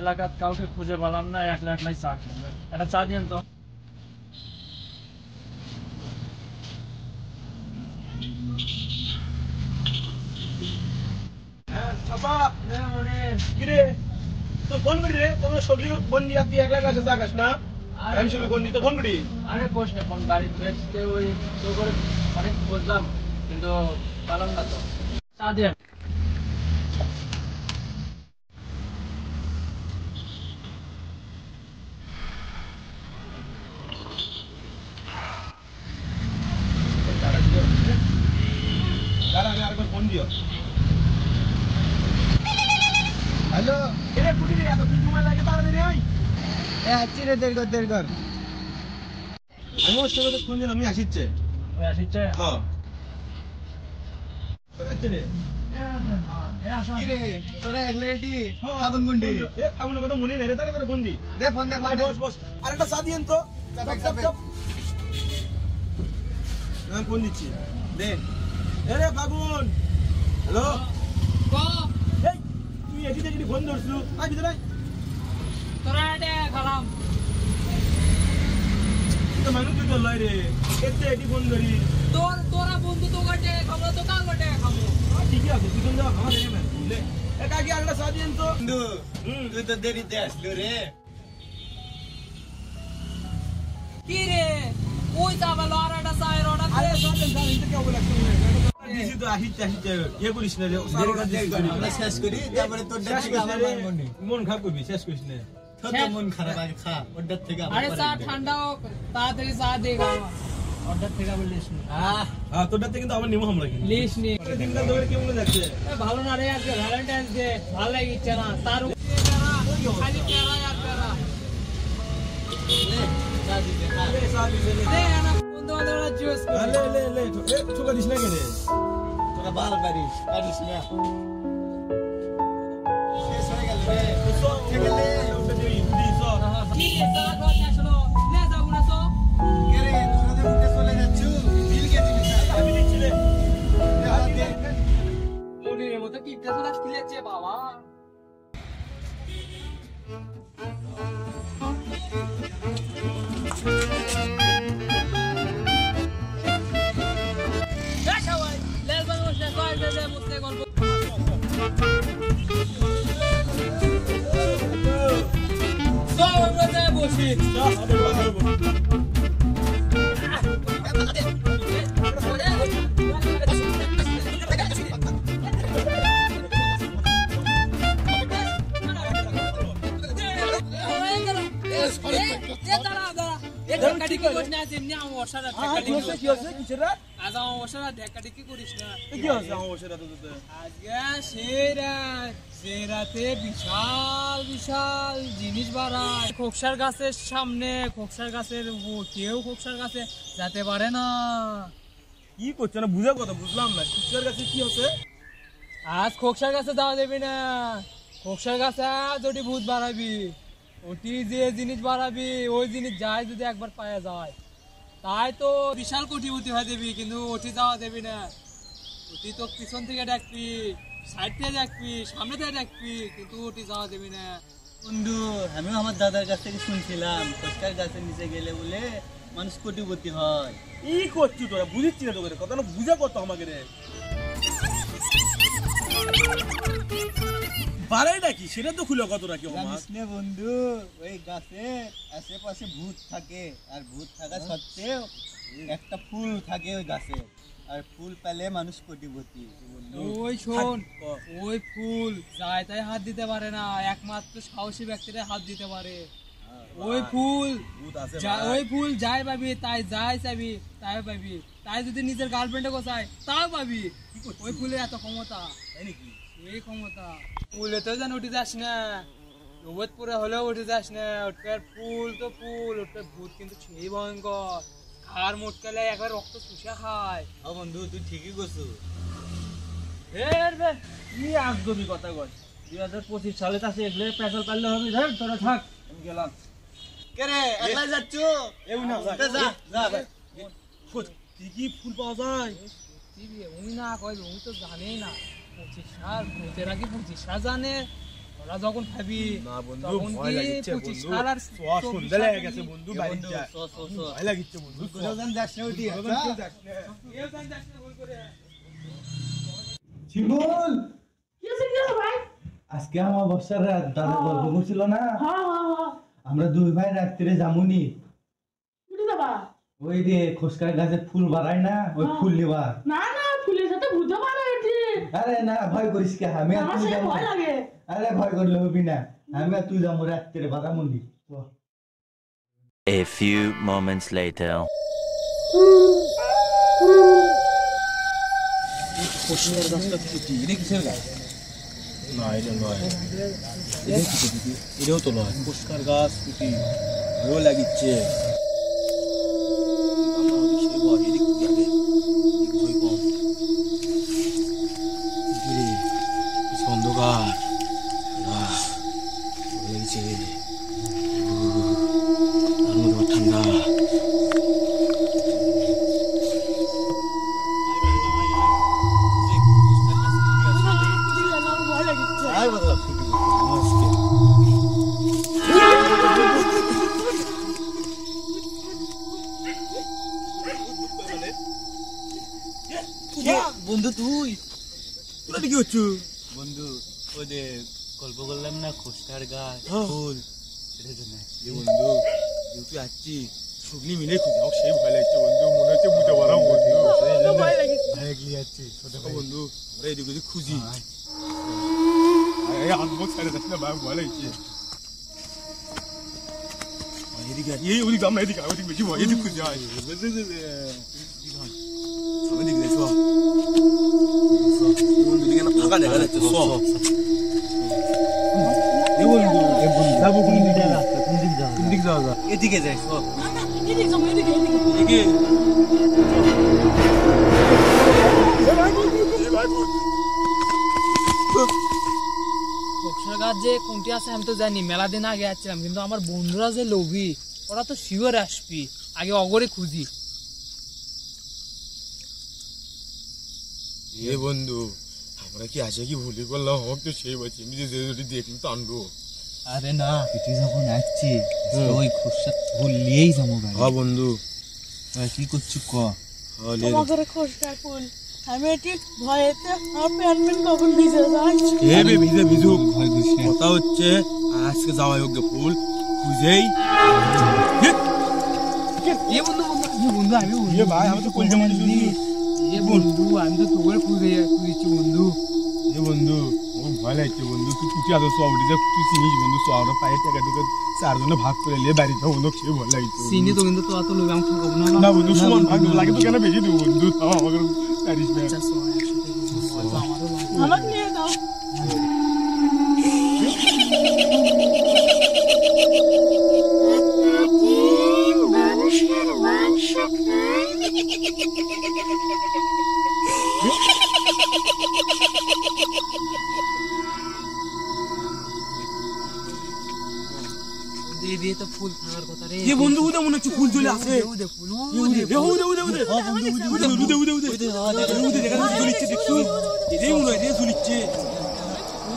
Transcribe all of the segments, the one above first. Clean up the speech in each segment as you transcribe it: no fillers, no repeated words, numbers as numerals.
এলাকার কাউকে খুঁজে পেলাম না, একলা একলাই চা খেলাম। একটা চা দিন তো। আরে কোষ না, কোন গাড়ি বেচতে ওই তো করে অনেক বুঝলাম, কিন্তু পেলাম না তো। চা দিয়ে হ্যালো চিরে দের কর আমি ওর সঙ্গে ফোন দিলাম, আমি আসিচ্ছে। ওই আসিচ্ছে। হ্যাঁ তোরা একলে এটি খাবন গুন্ডি আমার কথা মনে নেই রে, তার ফোন দি। দে ফোন দে বস বস, আরেকটা চা দিয়েন তো। আমি ফোন দিচ্ছি, দে রে বাবুন। হ্যালো, এই তুই এটি দেখি ফোন ধরছু, আয় ভিতরে আয়। তোরা এটা খালাম তো মানুষ তুই তো লয় রে, এতে এটি ফোন ধরি। তোরা বন্ধু তো গটে খাবো, তো কাল গটে খাবো। ঠিকই আছে, তুই কোন যাওয়া খাওয়া দেখে না বুঝলে। এ কাকি আরেকটা চা দিয়েন তো। বন্ধু তুই তো দেরিতে আসলো রে কি রে ওই যাবালো আর একটা চায়ের অর্ডার আরে দে। চা দেন, চা দিতে কেমন লাগছে দিছি তো, আসিচ্ছে আসিচ্ছে ইয়ে করিস না রে, আমরা শেষ করি তারপরে তোর শেষ থেকে করিস আবার না রে, মারবনি মন খারাপ করবি, শেষ করিস না। তোর তো মন খারাপ আছে খা ওটার থেকে আরে চা ঠান্ডা হোক, তাড়াতাড়ি চা দে খাওয়া। অর্ডার থেকে আবার লিস্ট নি। হ্যাঁ তোরটাতে কিন্তু আমার নিমো আমরা কিন্তু লিস্ট নি। দিনকাল ধরে কেমন যাচ্ছে। ভালো না রে, আজকে ভ্যালেন্টাইন্স ডে, ভালো লাগিচ্ছে না। তার উপরে খালি প্যারা আর প্যারা। চা দিতে খা লে চা দিছে লে। দে না বন্ধু বান্ধবরা জুস করে। লে লে লে এ ছোকা দিস না কেন। তোরা বাল পারিস পারিস না শেষ হয়ে গেল রে থেকে লে ওটা দিই দিস। কি চা খাওয়া শেষ হলো, লে যাবো না তো। কে রে তোরা যে উঠে চলে যাচ্ছু বিল কে দিবি আমি দিচ্ছি রে। মনিরের মতো কিপটা চলে আসছে বাবা। সবাই লেল বাংলা শেষ হয়ে গেছে, মুখে গল্প সব আমরা বসি। বিশাল বিশাল জিনিস বাড়ায় খোকসার গাছের সামনে, খোকসার গাছের কেউ খোকসার গাছে যেতে পারে না। কি করছে না বুঝা কথা বুঝলাম না, শিক্ষার কাছে কি হচ্ছে। আজ খোকসার গাছে যাওয়া যাবি না, খোকসার গাছে যদি ভূত বাড়াবি, ওটি যে জিনিস বাড়াবি ওই জিনিস যায় যদি একবার পাওয়া যায়, তাই তো বিশাল কোটিপতি হয়ে যাবি, কিন্তু ওটি যাওয়া যাবি না। ওটি তো পিছন থেকে ডাকবি, সাইড থেকে ডাকবি, সামনে থেকে ডাকবি, কিন্তু ওটি যাওয়া যাবি না। বন্ধু আমিও আমার দাদার কাছ থেকে শুনছিলাম খোসকার গাছের নিচে গেলে বলে মানুষ কোটিপতি হয়। ই করছি তোরা বুঝিচ্ছি না তোকে কথা না বুঝা কত আমাকে রে। বাড়াই নাকি সেটা তো খুলে কত রাখি আমার। জানিস না বন্ধু ওই গাছের আশেপাশে ভূত থাকে, আর ভূত থাকা সত্ত্বেও একটা ফুল থাকে ওই গাছে, আর ফুল পেলে মানুষ কোটিপতি। ওই শোন, ওই ফুল যায় তাই হাত দিতে পারে না, একমাত্র সাহসী ব্যক্তিরা হাত দিতে পারে। ওই ফুল ভূত আছে ওই ফুল যাই পাবি, তাই যাই চাবি তাই পাবি, তাই যদি নিজের গার্লফ্রেন্ডে কোথায় তাও পাবি। ওই ফুলের এত ক্ষমতা, তাই নাকি? এই ক্ষমতা ফুলেতেও যেন উঠে যাস না, রোবতপুরে হলেও উঠে যাস না। ওটার ফুল তো ফুল, ওটার ভূত কিন্তু সেই ভয়ঙ্কর, আর মোটকালে একবার রক্ত চুষে খায়। ও বন্ধু তুই ঠিকই করছো। কি আজগবি কথা কয়, 2025 সালে কাছে এগুলো পেছাল পারলে হবে। ধর তোরা থাক, আমি গেলাম। কে রে একলা যাচ্ছ? এমন না যা যা ভাই কি কি ফুল পাওয়া যায়। উনি না কয়, উনি তো জানেই না 25 সাল, ভূতেরা কি 25 সাল জানে? ওরা যখন খাবি না বন্ধু তখন ভয় কি লাগিচ্ছে 25 বন্ধু সাল আর সন্ধ্যা লেগে গেছে বন্ধু এ বাড়ি বন্ধু, যা ভয় লাগিচ্ছে বন্ধু কোনোজন যাস না ওইটি শিমুল আজকে আমার বর্ষার রাত দাদা গল্প করছিল না আমরা দুই ভাই রাত্রে যামুনি ওই যে খোসকার গাছে ফুল বাড়ায় না ওই ফুল নিবা আরে না ভয় করিস কে আমি আর তুই যাবো আরে ভয় করলে হবি না আমি আর তুই যাবো রাত্রে বাদামুন্ডি A few moments later. না এটা নয় এটাও তো নয় পুষ্কার গাছ কুটি ভয় লাগিচ্ছে অন্ধকার ভয় লাগছে তার মধ্যে ঠান্ডা বন্ধু তুই তোরা কি হচ্ছ বন্ধু ওই যে গল্প করলাম না খোসকার গাছ ফুল এটার জন্য বন্ধু তুই আসছি শুকনি মিলে খুঁজে সেই ভয় লাগছে বন্ধু মনে হচ্ছে বুঝতে পারো বন্ধু ভয় লাগি যাচ্ছে বন্ধু আমরা এদিক ওদিক খুঁজি আনবো ছেড়ে যাচ্ছে না ভয় লাগছে এদিকে এই ওদিক আমরা এদিকে ওদিক বেশি ভয় এদিক খুঁজে হয় সব এদিকে যাই সব বন্ধু দিকে না ফাঁকা দেখা যাচ্ছে সব যাবো কোন দিকে রাস্তা কোন দিক যাওয়া যায় এদিকে যাই সব এদিকে খোকসার গাছ যে কোনটি আছে আমি তো জানি, মেলা দিন আগে আসছিলাম, কিন্তু আমার বন্ধুরা যে লোভী ওরা তো শিওর আসবি, আগে অগরে খুঁজি। এ বন্ধু আমরা কি আশা কি ভুলে করলাম হোক তো সেই বলছি আমি যে যদি দেখলি তো আনবো আরে না তুই যখন আসছি ওই খোসা ফুল নিয়েই যাবো হ্যাঁ বন্ধু কি করছি ক আমাদের খোসকার ফুল আমি এটি ভয়েতে আমার প্যান্টম্যান কখন ভিজে যাচ্ছে এ বে ভিজে ভিজু ভয় করিস না কথা হচ্ছে আজকে যাওয়া যোগ্য ফুল খুঁজেই এ বন্ধু বন্ধু আমি এ ভাই আমি তো কলজা মানে এ বন্ধু আমি তো তোকে খুঁজেছি বন্ধু। এ বন্ধু আমার ভয় লাগছে বন্ধু তুই কুটি আছো সব উঠে তুই চিনিস বন্ধু সব পায়ের টাকা ঢুকে চারজনে ভাগ করে নিয়ে বাড়ি যাও বন্ধু সে ভয় লাগছে চিনি তো, কিন্তু তোরা তো লোক আমি খাবো না। না বন্ধু সমান ভাগ লাগে তো কেন বেশি দেবো বন্ধু তাও আমাকে পারিস না আমাকে নিয়ে দাও দিয়ে দিয়ে তো ফুল থাকার কথা রে। এ বন্ধু উদে মনে হচ্ছে ফুল চলে আসে উদে ফুল উদে উদে উদে উদে দেখা যাচ্ছে চলিচ্ছে দেখছো এটাই মনে হয় চলিচ্ছে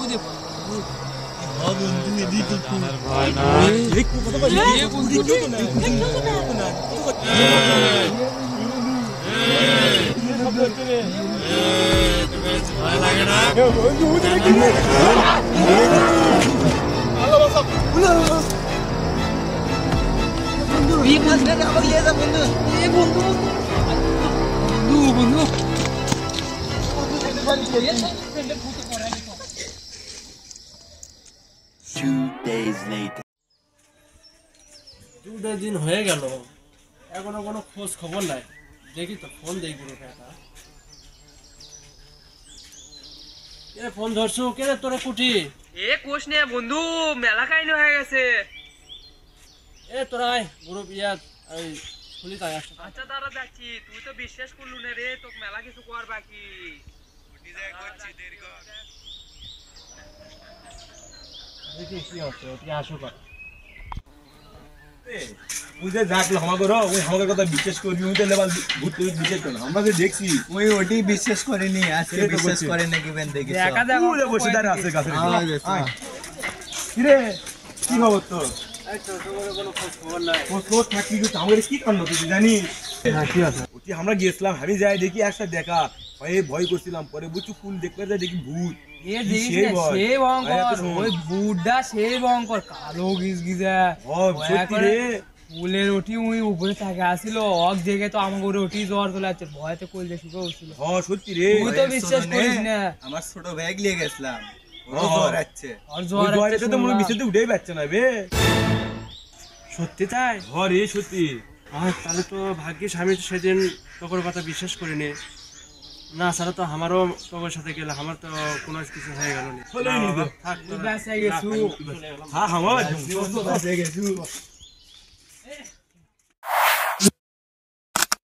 উদে বন্ধু এদিকে দিন হয়ে গেল এখনো কোনো খোঁজ খবর নাই, দেখি তো ফোন দেই গ্রুপে একটা। কে ফোন ধরছো? কে রে তোরে কুটি? এ কোশ নে বন্ধু, মেলা কাহিনী হয়ে গেছে। এ তোরা গ্রুপ ইয়াত এই খুলি তাই আসছে। আচ্ছা দাঁড়া যাচ্ছি, তুই তো বিশ্বাস করলু না রে, তোকে মেলা কিছু কর বাকি। দেখি কি হচ্ছে, তুই আসো কর। বুঝে যাকলো আমাকে ওই আমাদের কথা বিশ্বাস করবি ওই লেভেল ভূত করে বিশ্বাস করো আমরা যে দেখছি ওই ওটি বিশ্বাস করেনি আজকে বিশ্বাস করে নাকি বেন দেখি দেখা দেখো বসে দাঁড়া আছে কাছে আওয়াজ আছে কিরে কি খবর তোর? এই তো তোমার কোনো খোঁজ খবর নাই। খোঁজ থাকবি কিন্তু আমাদের কি কাণ্ড তুই জানিস? হ্যাঁ কি আছে? ওটি আমরা গিয়েছিলাম আমি যাই দেখি একসাথে দেখা ভয় করছিলাম, পরে বুঝছি ফুল দেখতে যাই দেখি ভূত। এ দেখিস না, সেই ভয়ঙ্কর, ওই বুটটা সেই ভয়ঙ্কর, কালো গিজগিজা। সত্যি রে, ফুলের ওটি ওই উপরে থাকে আসিল, অক দেখে তো আমাকে ওরে ওটি জ্বর চলে যাচ্ছে, ভয়তে কইলে শুকে উঠছিল। সত্যি রে। তুই তো বিশ্বাস করিস না। আমার ছোট ব্যাগ নিয়ে গেছিলাম, হ্যাঁ। জ্বর আছে। আর ওই জ্বর জ্বরে আসছে তো মনে শুনলাম। বিছাতে উঠেই পাচ্ছে না বে। সত্যি তাই? রে সত্যি। তাহলে তো ভাগ্যিস আমি সেদিন তোর কথা বিশ্বাস করিনি। না ছাড়া তো আমারও তোর সাথে গেলে আমার তো কোনো কিছু হয়ে গেল না। হলোই নি তো। থাক তুই বাসায় গেছু। হ্যাঁ আমার বাসায় গেছু।